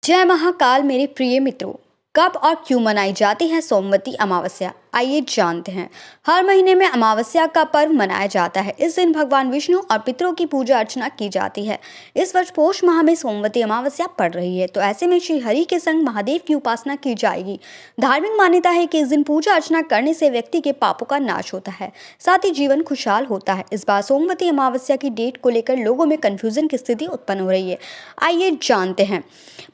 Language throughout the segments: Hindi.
जय महाकाल मेरे प्रिय मित्रों। कब और क्यों मनाई जाती है सोमवती अमावस्या, आइए जानते हैं। हर महीने में अमावस्या का पर्व मनाया जाता है। इस दिन भगवान विष्णु और पितरों की पूजा अर्चना की जाती है। इस वर्ष पौष माह में सोमवती अमावस्या पड़ रही है, तो ऐसे में श्री हरि के संग महादेव की उपासना की जाएगी। धार्मिक मान्यता है कि इस दिन पूजा अर्चना करने से व्यक्ति के पापों का नाश होता है, साथ ही जीवन खुशहाल होता है। इस बार सोमवती अमावस्या की डेट को लेकर लोगों में कंफ्यूजन की स्थिति उत्पन्न हो रही है। आइए जानते हैं।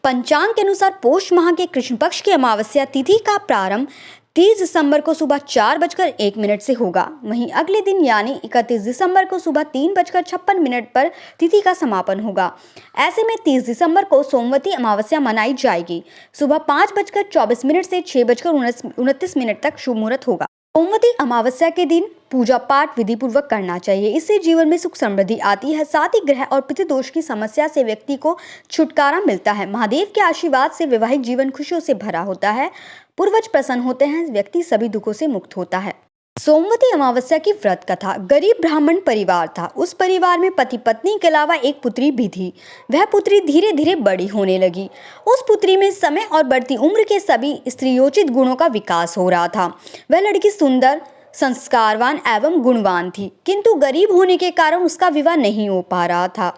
पंचांग के अनुसार पौष माह के कृष्ण पक्ष की अमावस्या तिथि का प्रारंभ 30 दिसंबर को सुबह 4:01 से होगा। वहीं अगले दिन यानी 31 दिसंबर को सुबह 3:56 पर तिथि का समापन होगा। ऐसे में 30 दिसंबर को सोमवती अमावस्या मनाई जाएगी। सुबह 5:24 से 6:29 तक शुभ मुहूर्त होगा। सोमवती अमावस्या के दिन पूजा पाठ विधि पूर्वक करना चाहिए। इससे जीवन में सुख समृद्धि आती है, साथ ही ग्रह और पितृदोष की समस्या से व्यक्ति को छुटकारा मिलता है। महादेव के आशीर्वाद से वैवाहिक जीवन खुशियों से भरा होता है, पूर्वज प्रसन्न होते हैं, व्यक्ति सभी दुखों से मुक्त होता है। सोमवती अमावस्या की व्रत कथा। गरीब ब्राह्मण परिवार था। उस परिवार में पति पत्नी के अलावा एक पुत्री भी थी। वह पुत्री धीरे धीरे बड़ी होने लगी। उस पुत्री में समय और बढ़ती उम्र के सभी स्त्रियोचित गुणों का विकास हो रहा था। वह लड़की सुंदर, संस्कारवान एवं गुणवान थी, किंतु गरीब होने के कारण उसका विवाह नहीं हो पा रहा था।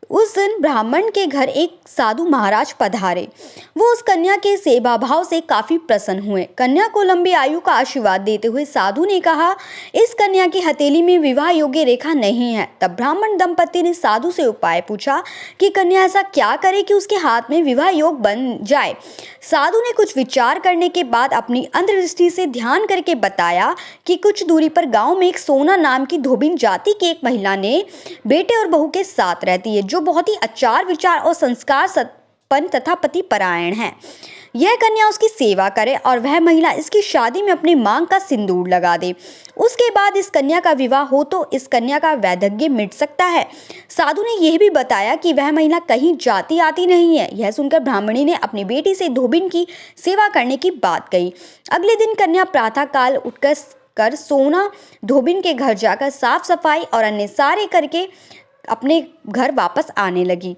उस दिन ब्राह्मण के घर एक साधु महाराज पधारे। वो उस कन्या के सेवा भाव से काफी प्रसन्न हुए। कन्या को लंबी आयु का आशीर्वाद देते हुए साधु ने कहा, इस कन्या की हथेली में विवाह योग्य रेखा नहीं है। तब ब्राह्मण दंपति ने साधु से उपाय पूछा कि कन्या ऐसा क्या करे कि उसके हाथ में विवाह योग बन जाए। साधु ने कुछ विचार करने के बाद अपनी अंतर्दृष्टि से ध्यान करके बताया कि कुछ दूरी पर गांव में एक सोना नाम की धोबिन जाति की एक महिला ने बेटे और बहू के साथ रहती है, जो बहुत ही आचार विचार और संस्कार संपन्न तथा पति परायण है। यह कन्या उसकी सेवा करे और वह महिला इसकी शादी में अपनी मांग का सिंदूर लगा दे। उसके बाद इस कन्या का विवाह हो तो इस कन्या का वैधव्य मिट सकता है। साधु ने यह भी बताया कि वह महिला कहीं जाती आती नहीं है। यह सुनकर ब्राह्मणी ने अपनी बेटी से धोबिन की सेवा करने की बात कही। अगले दिन कन्या प्रातः काल उठकर सोना धोबिन के घर जाकर साफ सफाई और अन्य सारे करके अपने घर वापस आने लगी।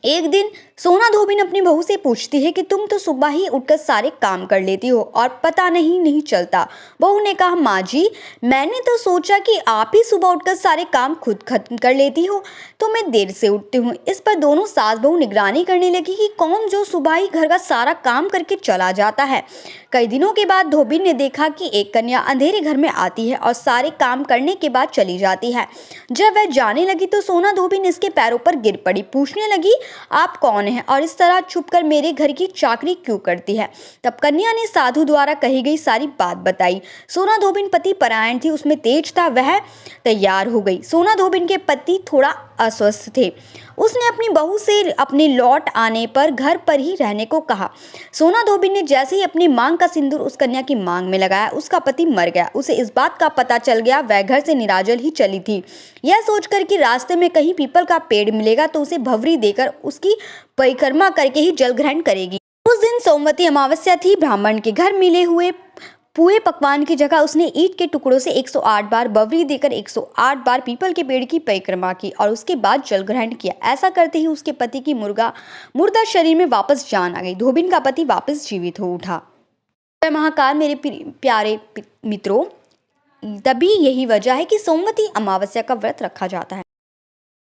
एक दिन सोना धोबिन अपनी बहू से पूछती है कि तुम तो सुबह ही उठकर सारे काम कर लेती हो और पता नहीं चलता। बहू ने कहा, माँ जी, मैंने तो सोचा कि आप ही सुबह उठकर सारे काम खुद खत्म कर लेती हो, तो मैं देर से उठती हूँ। इस पर दोनों सास बहू निगरानी करने लगी कि कौन जो सुबह ही घर का सारा काम करके चला जाता है। कई दिनों के बाद धोबिन ने देखा कि एक कन्या अंधेरे घर में आती है और सारे काम करने के बाद चली जाती है। जब वह जाने लगी तो सोना धोबिन इसके पैरों पर गिर पड़ी। पूछने लगी, आप कौन हैं और इस तरह छुपकर मेरे घर की चाकरी क्यों करती है। तब कन्या ने साधु द्वारा कही गई सारी बात बताई। सोना धोबिन पति परायण थी, उसमें तेज था, वह तैयार हो गई। सोना धोबिन के पति थोड़ा अस्वस्थ थे। उसने अपनी बहू से अपने लौट आने पर घर पर ही रहने को कहा। सोना धोबिन ने जैसे ही अपनी मांग का सिंदूर उस कन्या की मांग में लगाया, उसका पति मर गया। उसे इस बात का पता चल गया। वह घर से निराजल ही चली थी, यह सोचकर कि रास्ते में कहीं पीपल का पेड़ मिलेगा तो उसे भवरी देकर उसकी परिक्रमा करके ही जल ग्रहण करेगी। उस दिन सोमवती अमावस्या थी। ब्राह्मण के घर मिले हुए पूरे पकवान की जगह उसने ईंट के टुकड़ों से 108 बार बवरी देकर 108 बार पीपल के पेड़ की परिक्रमा की और उसके बाद जल ग्रहण किया। ऐसा करते ही उसके पति की मुर्दा शरीर में वापस जान आ गई। धोबिन का पति वापस जीवित हो उठा। जय महाकाल मेरे प्यारे मित्रों, तभी यही वजह है कि सोमवती अमावस्या का व्रत रखा जाता है।